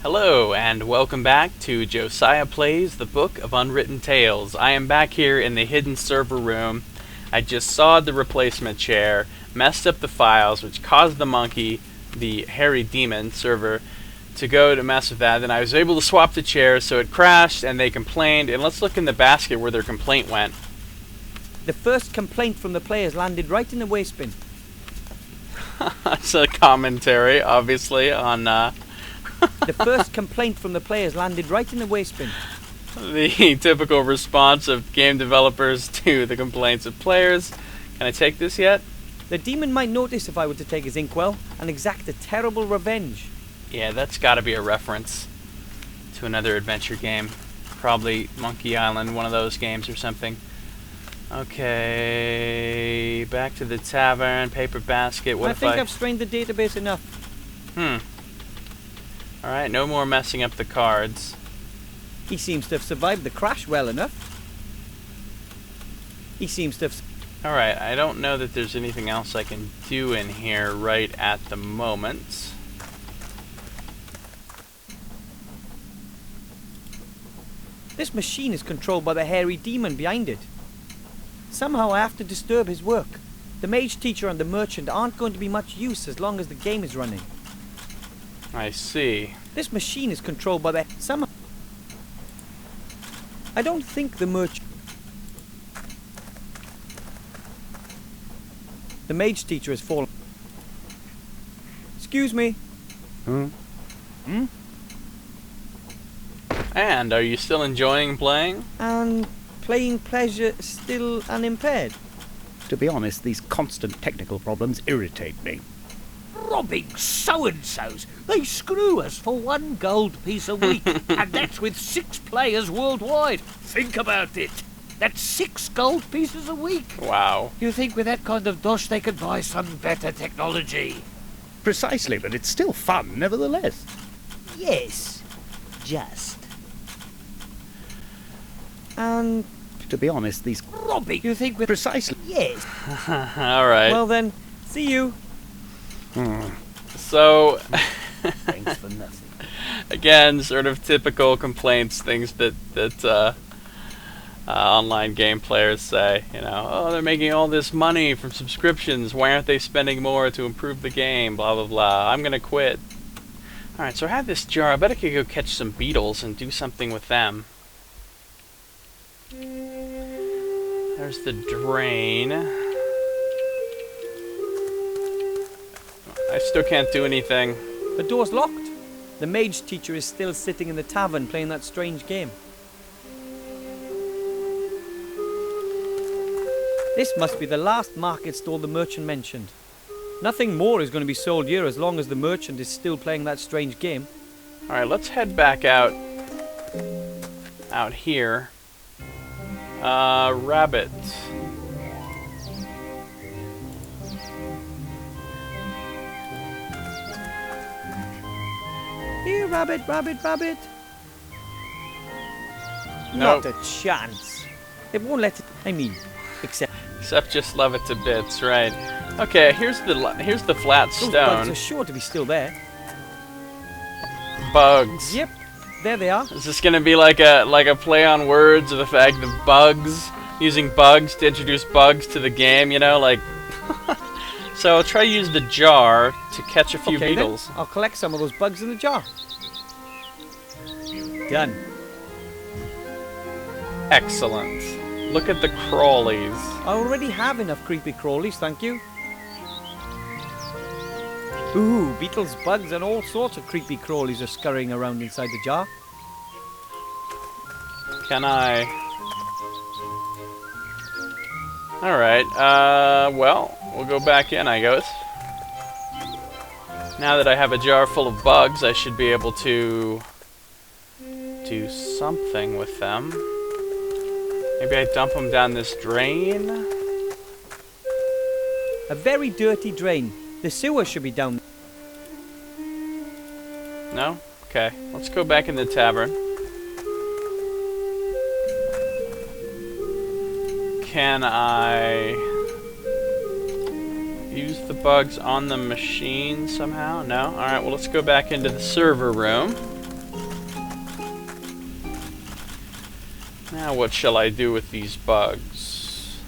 Hello, and welcome back to Josiah Plays the Book of Unwritten Tales. I am back here in the hidden server room. I just sawed the replacement chair, messed up the files, which caused the monkey, the hairy demon server, to go to mess with that. Then I was able to swap the chairs, so it crashed, and they complained. And let's look in the basket where their complaint went. The first complaint from the players landed right in the waste bin. It's a commentary, obviously, on The first complaint from the players landed right in the waste bin. the typical response of game developers to the complaints of players. Can I take this yet? The demon might notice if I were to take his inkwell and exact a terrible revenge. Yeah, that's got to be a reference to another adventure game. Probably Monkey Island, one of those games or something. Okay, back to the tavern, paper basket. I think I've strained the database enough. Alright, no more messing up the cards. He seems to have survived the crash well enough. He seems to have... Alright, I don't know that there's anything else I can do in here right at the moment. This machine is controlled by the hairy demon behind it. Somehow I have to disturb his work. The mage teacher and the merchant aren't going to be much use as long as the game is running. I see. This machine is controlled by the... Somehow... I don't think the merchant... The mage teacher has fallen. Excuse me. And are you still enjoying playing? And playing pleasure still unimpaired. To be honest, these constant technical problems irritate me. Robbing so-and-sos. They screw us for 1 gold piece a week, and that's with 6 players worldwide. Think about it. That's 6 gold pieces a week. Wow. You think with that kind of dosh they could buy some better technology? Precisely, but it's still fun, nevertheless. Yes, just. And... To be honest, these... Robbing. You think with... Precisely. Yes. Alright. Well then, see you. So... Thanks for nothing. Again, sort of typical complaints, things that online game players say. You know, oh, they're making all this money from subscriptions. Why aren't they spending more to improve the game? Blah, blah, blah. I'm gonna quit. Alright, so I have this jar. I bet I could go catch some beetles and do something with them. There's the drain. I still can't do anything. The door's locked. The mage teacher is still sitting in the tavern playing that strange game. This must be the last market stall the merchant mentioned. Nothing more is going to be sold here as long as the merchant is still playing that strange game. Alright, let's head back out here. Rabbit. Here, rabbit, rabbit, rabbit. Nope. Not a chance. It won't let it... Except just love it to bits, right? Okay, here's the flat Those bugs stone. are sure to be still there. Bugs. Yep, there they are. Is this gonna be like a play on words of the fact of bugs, using bugs to introduce bugs to the game? You know, like. So I'll try to use the jar to catch a few Okay, beetles. then. I'll collect some of those bugs in the jar. Done. Excellent. Look at the crawlies. I already have enough creepy crawlies, thank you. Ooh, beetles, bugs, and all sorts of creepy crawlies are scurrying around inside the jar. Can I? Alright, well, we'll go back in, I guess. Now that I have a jar full of bugs, I should be able to do something with them. Maybe I dump them down this drain? A very dirty drain. The sewer should be down. No? Okay, let's go back in the tavern. Can I use the bugs on the machine somehow? No? Alright, well let's go back into the server room. Now what shall I do with these bugs?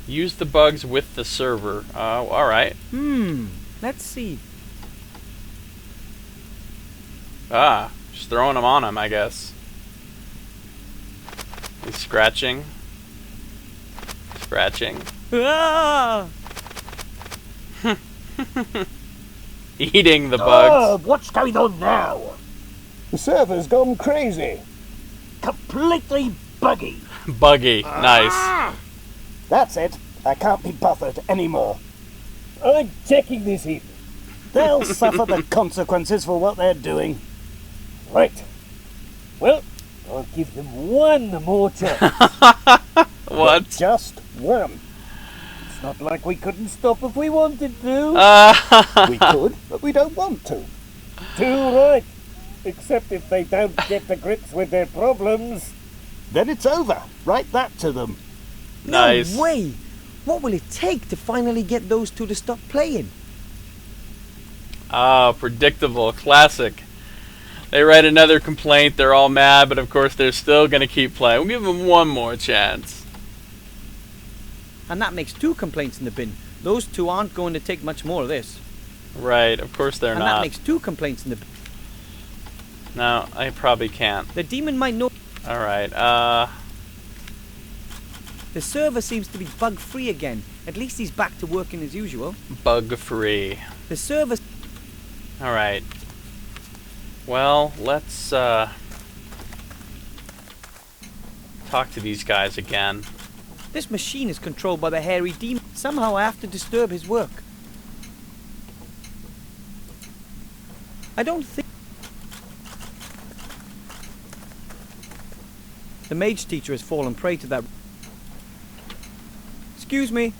Use the bugs with the server. Alright. Let's see. Just throwing them on him, I guess. He's scratching. Scratching. Ah! Eating the bugs. What's going on now? The server's gone crazy. Completely buggy. Buggy. Nice. That's it. I can't be bothered anymore. I'm checking this in. They'll suffer the consequences for what they're doing. Right. Well, I'll give them one more chance. What? Just one. It's not like we couldn't stop if we wanted to. We could, but we don't want to. Too right. Except if they don't get to grips with their problems. Then it's over. Write that to them. Nice. No way! What will it take to finally get those two to stop playing? Predictable. Classic. They write another complaint, they're all mad, but of course they're still going to keep playing. We'll give them one more chance. And that makes 2 complaints in the bin. Those 2 aren't going to take much more of this. Right, of course they're And not. that makes 2 complaints in the bin. No, I probably can't. The demon might know. Alright, The server seems to be bug-free again. At least he's back to working as usual. bug free. The server... Alright. Well, let's talk to these guys again. This machine is controlled by the hairy demon. Somehow I have to disturb his work. I don't think... The mage teacher has fallen prey to that... Excuse me.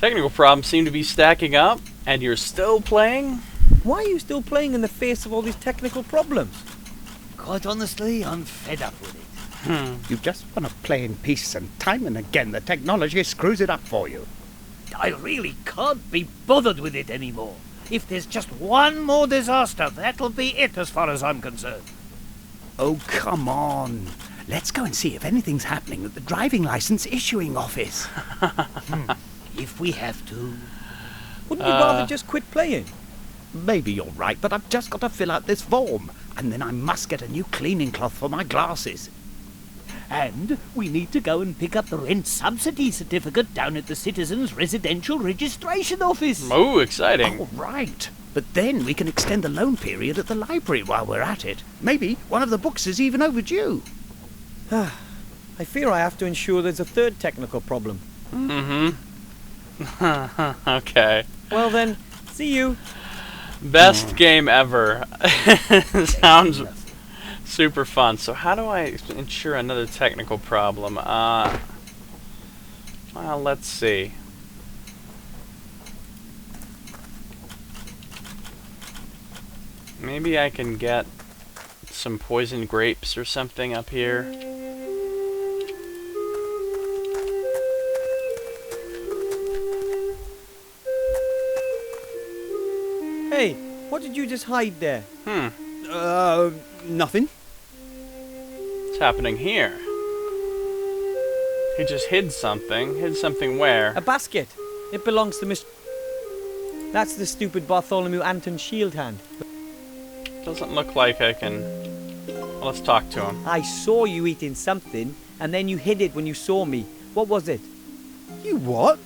Technical problems seem to be stacking up, and you're still playing? Why are you still playing in the face of all these technical problems? Quite honestly, I'm fed up with it. You just want to play in peace, and time and again the technology screws it up for you. I really can't be bothered with it anymore. If there's just one more disaster, that'll be it as far as I'm concerned. Oh, come on. Let's go and see if anything's happening at the driving license issuing office. If we have to. Wouldn't you rather just quit playing? Maybe you're right, but I've just got to fill out this form. And then I must get a new cleaning cloth for my glasses. And we need to go and pick up the rent subsidy certificate down at the Citizens Residential Registration Office. Oh, exciting. Oh, right. But then we can extend the loan period at the library while we're at it. Maybe one of the books is even overdue. I fear I have to ensure there's a 3rd technical problem. Okay. Well then, see you. Best game ever. Sounds super fun. So how do I ensure another technical problem? Well, let's see. Maybe I can get some poisoned grapes or something up here. Hey, what did you just hide there? Nothing. What's happening here? He just hid something. Hid something where? A basket. It belongs to Miss... That's the stupid Bartholomew Anton shield hand. Doesn't look like I can... Well, let's talk to him. I saw you eating something, and then you hid it when you saw me. What was it? You what?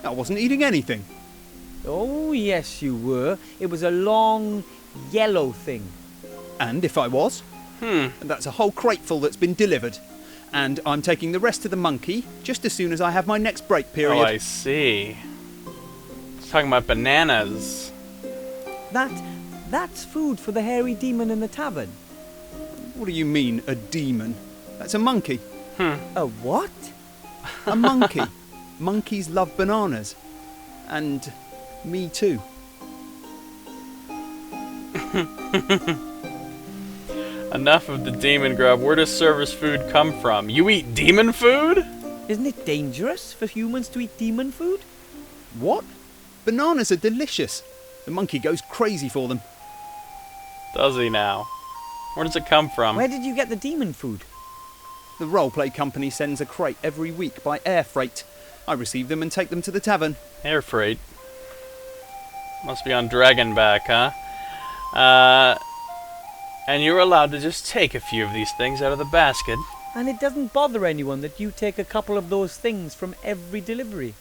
I wasn't eating anything. Oh, yes, you were. It was a long, yellow thing. And if I was? That's a whole crateful that's been delivered. And I'm taking the rest to the monkey just as soon as I have my next break period. Oh, I see. He's talking about bananas. That's food for the hairy demon in the tavern. What do you mean, a demon? That's a monkey. A what? A monkey. Monkeys love bananas. And me too. Enough of the demon grub. Where does server's food come from? You eat demon food? Isn't it dangerous for humans to eat demon food? What? Bananas are delicious. The monkey goes crazy for them. Does he now? Where does it come from? Where did you get the demon food? The roleplay company sends a crate every week by air freight. I receive them and take them to the tavern. Air freight. Must be on Dragonback, huh? And you're allowed to just take a few of these things out of the basket. And it doesn't bother anyone that you take a couple of those things from every delivery.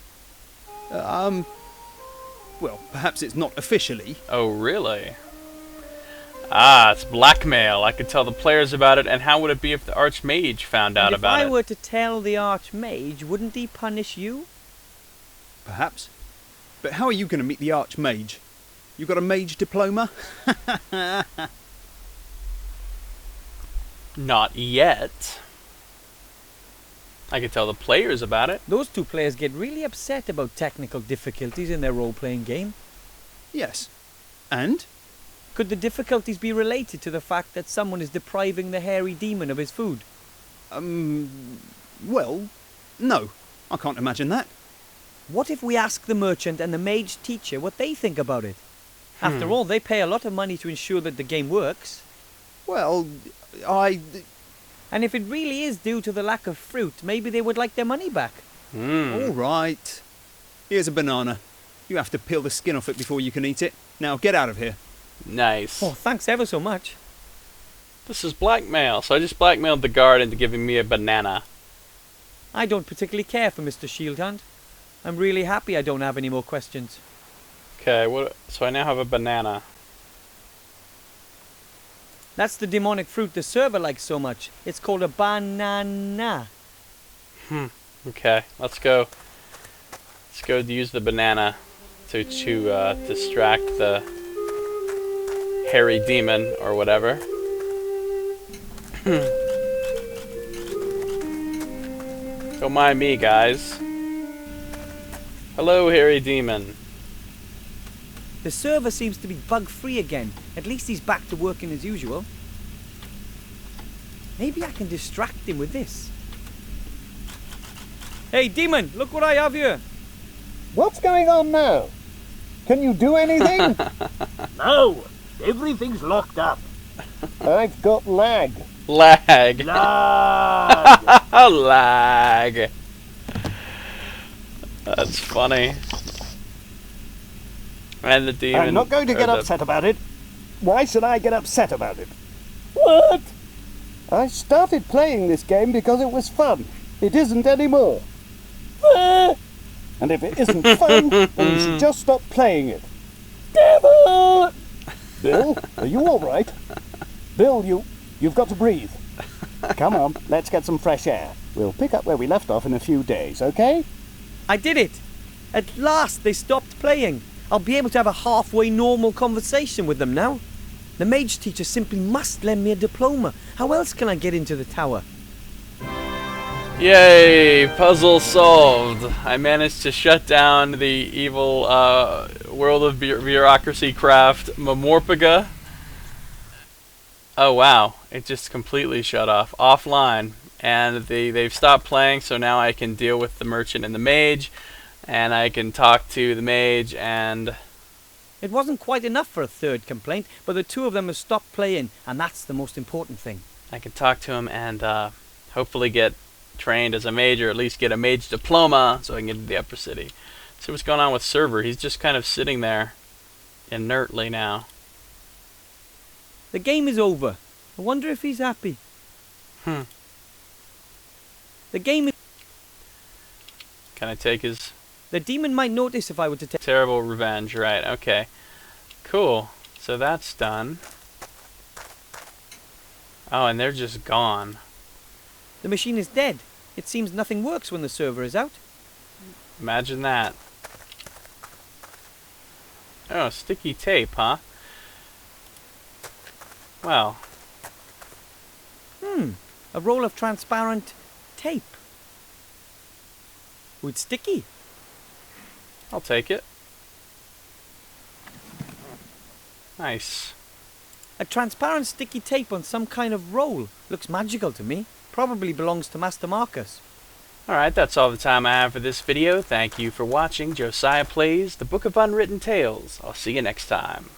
Well, perhaps it's not officially. Oh, really? Ah, it's blackmail. I could tell the players about it, and how would it be if the Archmage found out about it? If I were to tell the Archmage, wouldn't he punish you? Perhaps. But how are you going to meet the Archmage? You got a mage diploma? Not yet. I could tell the players about it. Those two players get really upset about technical difficulties in their role-playing game. Yes. And? Could the difficulties be related to the fact that someone is depriving the hairy demon of his food? Well, no. I can't imagine that. What if we ask the merchant and the mage teacher what they think about it? After all, they pay a lot of money to ensure that the game works. Well, And if it really is due to the lack of fruit, maybe they would like their money back. All right. Here's a banana. You have to peel the skin off it before you can eat it. Now, get out of here. Nice. Oh, thanks ever so much. This is blackmail, so I just blackmailed the guard into giving me a banana. I don't particularly care for Mr. Shieldhand. I'm really happy I don't have any more questions. Okay, so I now have a banana. That's the demonic fruit the server likes so much. It's called a banana. Okay, let's go. Let's go use the banana to distract the hairy demon or whatever. Don't mind me, guys. Hello, hairy demon. The server seems to be bug-free again. At least he's back to working as usual. Maybe I can distract him with this. Hey, demon, look what I have here. What's going on now? Can you do anything? No, everything's locked up. I've got lag. Lag. Lag. Lag. That's funny. And the demon. I'm not going to get or upset about it. Why should I get upset about it? What? I started playing this game because it was fun. It isn't anymore. And if it isn't fun, then you should just stop playing it. Devil! Bill, are you all right? Bill, you've got to breathe. Come on, let's get some fresh air. We'll pick up where we left off in a few days, okay? I did it. At last they stopped playing. I'll be able to have a halfway normal conversation with them now. The mage teacher simply must lend me a diploma. How else can I get into the tower? Yay! Puzzle solved. I managed to shut down the evil world of bureaucracy craft Mamorpaga. Oh wow! It just completely shut off, offline, and they've stopped playing. So now I can deal with the merchant and the mage, and I can talk to the mage and. It wasn't quite enough for a third complaint, but the two of them have stopped playing, and that's the most important thing. I can talk to him and hopefully get trained as a mage, or at least get a mage diploma so I can get to the upper city. See what's going on with Server. He's just kind of sitting there inertly now. The game is over. I wonder if he's happy. The game is... Can I take his The demon might notice if I were to take... terrible revenge? Right, okay. Cool. So that's done. Oh, and they're just gone. The machine is dead. It seems nothing works when the server is out. Imagine that. Oh, sticky tape, huh? Well. A roll of transparent tape. With sticky. I'll take it. Nice. A transparent sticky tape on some kind of roll. Looks magical to me. Probably belongs to Master Marcus. Alright, that's all the time I have for this video. Thank you for watching Josiah Plays the Book of Unwritten Tales. I'll see you next time.